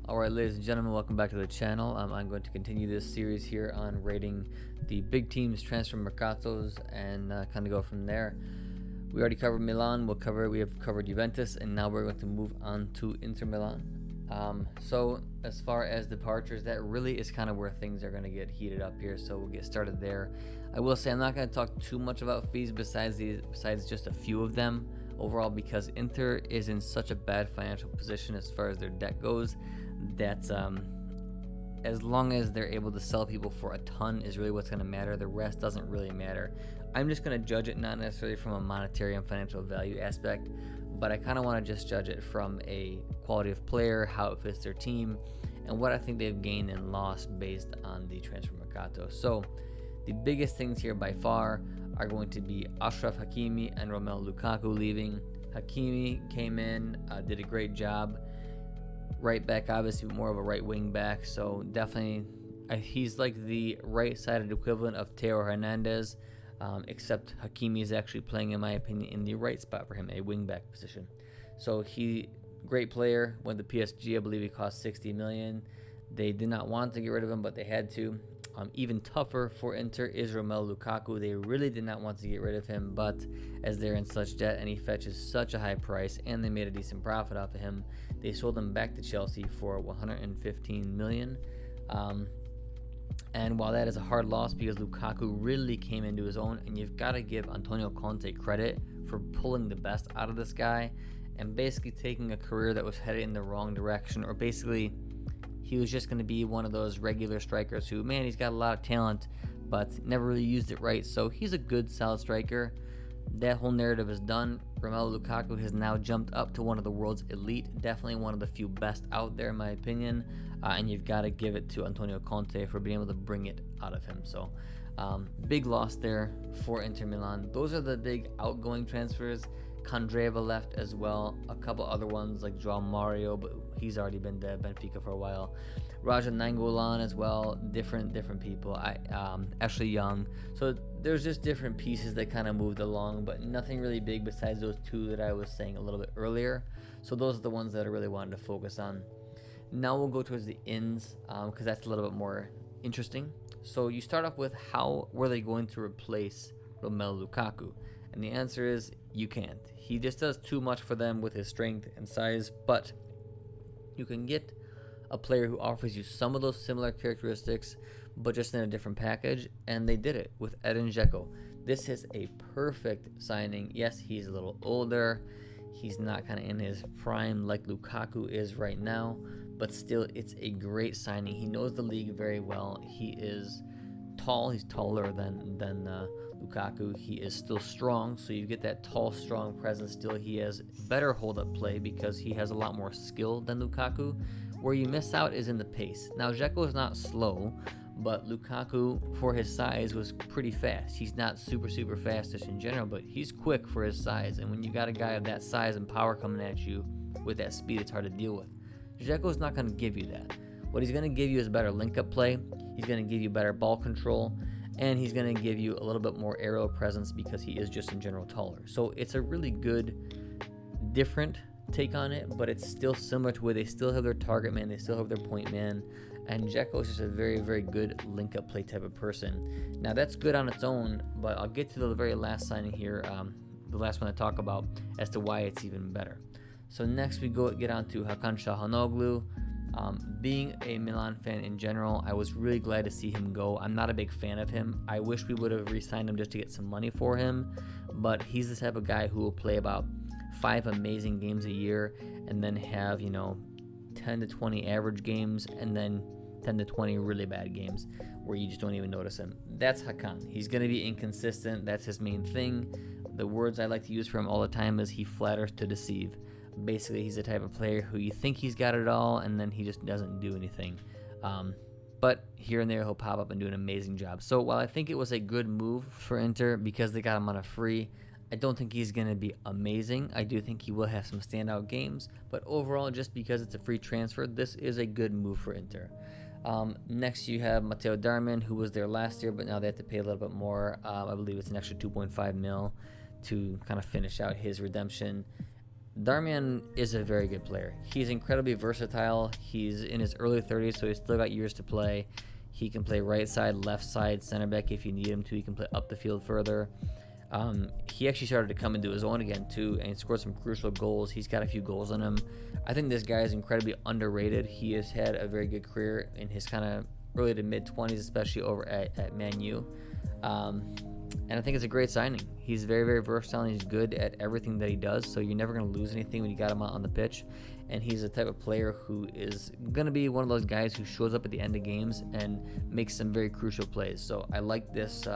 Alright, ladies and gentlemen, welcome back to the channel. I'm going to continue this series here on rating the big teams transfer mercatos and kind of go from there. We already covered Milan, we have covered Juventus, and now we're going to move on to Inter Milan. So as far as departures, that really is kind of where things are going to get heated up here, so we'll get started there. I will say I'm not going to talk too much about fees besides just a few of them overall, because Inter is in such a bad financial position as far as their debt goes that as long as they're able to sell people for a ton is really what's going to matter. The rest doesn't really matter. I'm just going to judge it not necessarily from a monetary and financial value aspect, but I kind of want to just judge it from a quality of player, how it fits their team, and what I think they've gained and lost based on the transfer mercato. So the biggest things here by far are going to be Ashraf, Hakimi, and Romelu Lukaku leaving. Hakimi came in, did a great job. Right back, obviously more of a right wing back, so definitely he's like the right-sided equivalent of Theo Hernandez, except Hakimi is actually playing, in my opinion, in the right spot for him, a wing back position. So great player, went to PSG. I believe he cost 60 million. They did not want to get rid of him, but they had to. Even tougher for Inter is Romelu Lukaku. They really did not want to get rid of him, but as they're in such debt and he fetches such a high price and they made a decent profit off of him, they sold him back to Chelsea for 115 million. And while that is a hard loss because Lukaku really came into his own, and you've got to give Antonio Conte credit for pulling the best out of this guy and basically taking a career that was headed in the wrong direction, or basically he was just going to be one of those regular strikers who, man, he's got a lot of talent, but never really used it right. So he's a good, solid striker. That whole narrative is done. Romelu Lukaku has now jumped up to one of the world's elite, definitely one of the few best out there, in my opinion. And you've got to give it to Antonio Conte for being able to bring it out of him. So big loss there for Inter Milan. Those are the big outgoing transfers. Kandreva left as well. A couple other ones like Joao Mario, but he's already been to Benfica for a while. Raja Nainggolan as well. Different people. Ashley Young. So there's just different pieces that kind of moved along, but nothing really big besides those two that I was saying a little bit earlier. So those are the ones that I really wanted to focus on. Now we'll go towards the ins, because that's a little bit more interesting. So you start off with, how were they going to replace Romelu Lukaku? And the answer is, you can't. He just does too much for them with his strength and size, but you can get a player who offers you some of those similar characteristics, but just in a different package, and they did it with Edin Dzeko. This is a perfect signing. Yes, he's a little older. He's not kind of in his prime like Lukaku is right now, but still, it's a great signing. He knows the league very well. He is tall. He's taller than Lukaku. He is still strong, so you get that tall, strong presence still. He has better hold-up play because he has a lot more skill than Lukaku. Where you miss out is in the pace. Now, Dzeko is not slow, but Lukaku, for his size, was pretty fast. He's not super fast just in general, but he's quick for his size, and when you got a guy of that size and power coming at you with that speed, it's hard to deal with. Dzeko's not going to give you that. What he's going to give you is better link-up play. He's going to give you better ball control, and he's going to give you a little bit more aerial presence because he is just in general taller. So it's a really good, different take on it, but it's still similar to where they still have their target man, they still have their point man, and Dzeko is just a very good link-up play type of person. Now that's good on its own, but I'll get to the very last signing here, the last one I talk about, as to why it's even better. So next we get on to Hakan Shahanoglu. Being a Milan fan in general, I was really glad to see him go. I'm not a big fan of him. I wish we would have re-signed him just to get some money for him, but he's the type of guy who will play about 5 amazing games a year and then have 10 to 20 average games and then 10 to 20 really bad games where you just don't even notice him. That's Hakan. He's going to be inconsistent. That's his main thing. The words I like to use for him all the time is he flatters to deceive. Basically, he's the type of player who you think he's got it all, and then he just doesn't do anything. But here and there, he'll pop up and do an amazing job. So while I think it was a good move for Inter because they got him on a free, I don't think he's going to be amazing. I do think he will have some standout games, but overall, just because it's a free transfer, this is a good move for Inter. Next, you have Matteo Darmian, who was there last year, but now they have to pay a little bit more. I believe it's an extra 2.5 mil to kind of finish out his redemption. Darmian is a very good player. He's incredibly versatile. He's in his early 30s, so he's still got years to play. He can play right side, left side, center back if you need him to. He can play up the field further. He actually started to come into his own again too, and he scored some crucial goals. He's got a few goals on him. I think this guy is incredibly underrated. He has had a very good career in his kind of early to mid 20s, especially over at Man U. And I think it's a great signing. He's very, very versatile, and he's good at everything that he does, so you're never going to lose anything when you got him out on the pitch. And he's the type of player who is going to be one of those guys who shows up at the end of games and makes some very crucial plays. So I like this,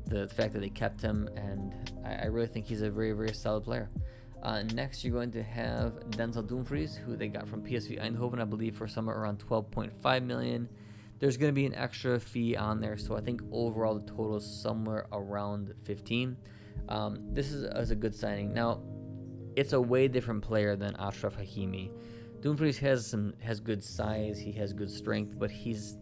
the fact that they kept him, and I really think he's a very, very solid player. Next, you're going to have Denzel Dumfries, who they got from PSV Eindhoven, I believe, for somewhere around $12.5 million. There's going to be an extra fee on there, so I think overall the total is somewhere around 15. This is a good signing. Now, it's a way different player than Ashraf Hakimi. Dumfries has good size, he has good strength, but he's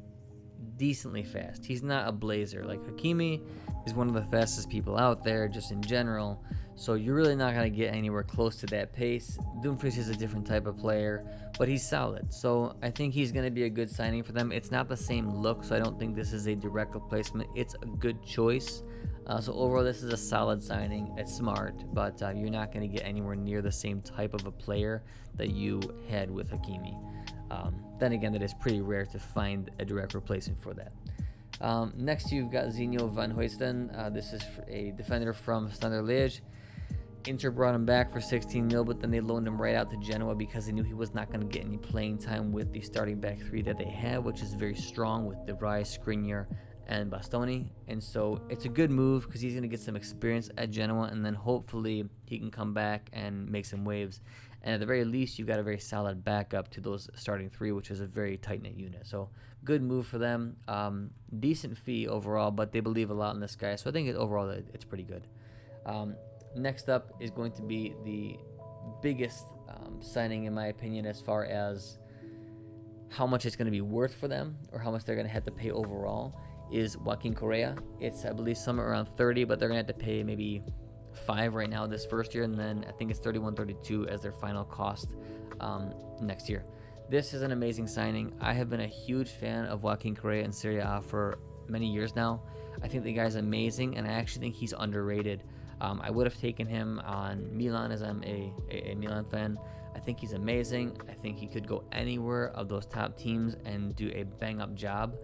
decently fast. He's not a blazer. Like Hakimi is one of the fastest people out there just in general, so you're really not going to get anywhere close to that pace. Dumfries is a different type of player, but he's solid, so I think he's going to be a good signing for them. It's not the same look, so I don't think this is a direct replacement. It's a good choice. So overall, this is a solid signing. It's smart, but you're not going to get anywhere near the same type of a player that you had with Hakimi. Then again, that is pretty rare to find a direct replacement for that. Next, you've got Zinho van Huijsten. This is a defender from Standard Liège. Inter brought him back for 16 mil, but then they loaned him right out to Genoa because they knew he was not going to get any playing time with the starting back three that they have, which is very strong with De Vrij, Skriniar, and Bastoni. And so it's a good move because he's going to get some experience at Genoa, and then hopefully he can come back and make some waves. And at the very least, you've got a very solid backup to those starting three, which is a very tight-knit unit. So good move for them. Decent fee overall, but they believe a lot in this guy. So I think overall it's pretty good. Next up is going to be the biggest signing, in my opinion, as far as how much it's going to be worth for them or how much they're going to have to pay overall, is Joaquin Correa. It's, I believe, somewhere around 30, but they're going to have to pay maybe 5 right now this first year, and then I think it's 31, 32 as their final cost next year. This is an amazing signing. I have been a huge fan of Joaquin Correa in Serie A for many years now. I think the guy's amazing, and I actually think he's underrated. I would have taken him on Milan, as I'm a Milan fan. I think he's amazing. I think he could go anywhere of those top teams and do a bang-up job.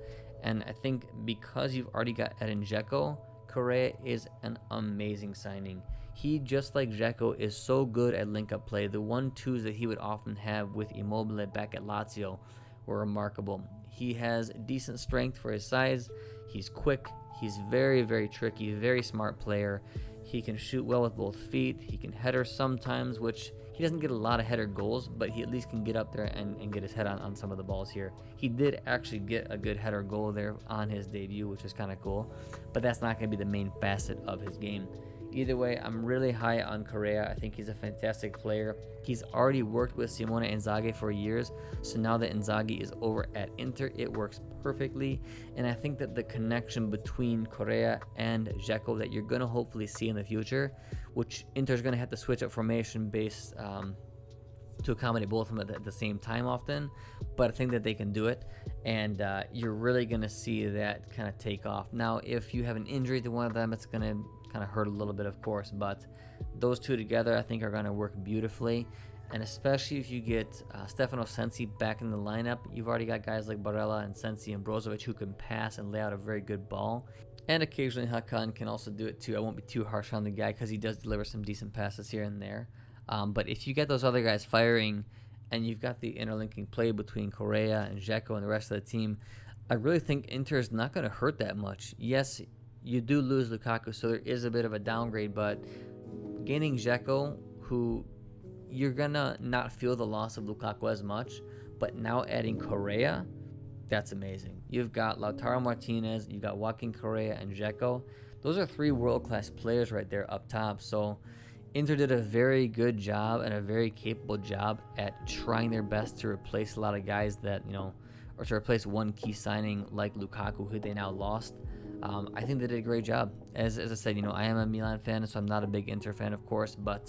And I think because you've already got Edin Dzeko, Correa is an amazing signing. He, just like Dzeko, is so good at link-up play. The 1-2s that he would often have with Immobile back at Lazio were remarkable. He has decent strength for his size. He's quick. He's very, very tricky, very smart player. He can shoot well with both feet. He can header sometimes, which he doesn't get a lot of header goals, but he at least can get up there and get his head on some of the balls here. He did actually get a good header goal there on his debut, which is kind of cool, but that's not going to be the main facet of his game. Either way, I'm really high on Correa. I think he's a fantastic player. He's already worked with Simone Inzaghi for years, so now that Inzaghi is over at Inter, it works perfectly. And I think that the connection between Correa and Dzeko that you're going to hopefully see in the future, which Inter's going to have to switch up formation based to accommodate both of them at the same time often, but I think that they can do it, and you're really going to see that kind of take off. Now, if you have an injury to one of them, it's going to kind of hurt a little bit, of course, but those two together I think are going to work beautifully. And especially if you get Stefano Sensi back in the lineup, you've already got guys like Barella and Sensi and Brozovic who can pass and lay out a very good ball. And occasionally Hakan can also do it too. I won't be too harsh on the guy because he does deliver some decent passes here and there. But if you get those other guys firing and you've got the interlinking play between Correa and Dzeko and the rest of the team, I really think Inter is not going to hurt that much. Yes, you do lose Lukaku, so there is a bit of a downgrade, but gaining Dzeko, who you're going to not feel the loss of Lukaku as much, but now adding Correa, that's amazing. You've got Lautaro Martinez, you've got Joaquin Correa and Dzeko. Those are 3 world-class players right there up top, so Inter did a very good job and a very capable job at trying their best to replace a lot of guys that, or to replace one key signing like Lukaku, who they now lost. I think they did a great job. As I said, I am a Milan fan, so I'm not a big Inter fan, of course, but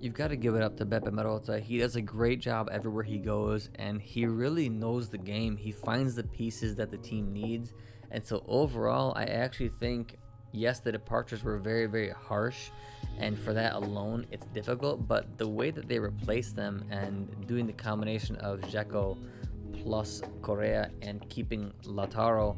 You've got to give it up to Beppe Marotta. He does a great job everywhere he goes, and he really knows the game. He finds the pieces that the team needs. And so overall, I actually think, yes, the departures were very, very harsh, and for that alone, it's difficult. But the way that they replaced them and doing the combination of Dzeko plus Correa and keeping Lautaro,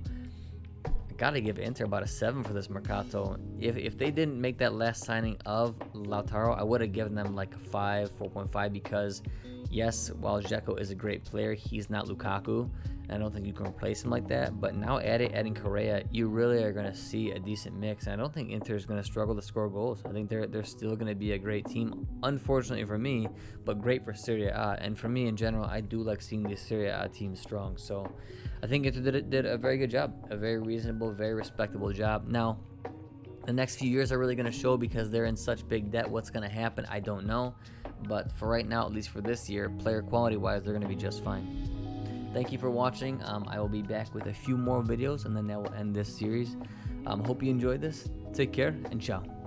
gotta give Inter about a 7 for this Mercato. If they didn't make that last signing of Lautaro, I would have given them like a 5, 4.5, because yes, while Dzeko is a great player, he's not Lukaku. I don't think you can replace him like that. But now adding Correa, you really are going to see a decent mix. And I don't think Inter is going to struggle to score goals. I think they're still going to be a great team, unfortunately for me, but great for Serie A. And for me in general, I do like seeing the Serie A team strong. So I think Inter did a very good job, a very reasonable, very respectable job. Now, the next few years are really going to show, because they're in such big debt. What's going to happen, I don't know. But for right now, at least for this year, player quality-wise, they're going to be just fine. Thank you for watching. I will be back with a few more videos, and then that will end this series. Hope you enjoyed this. Take care, and ciao.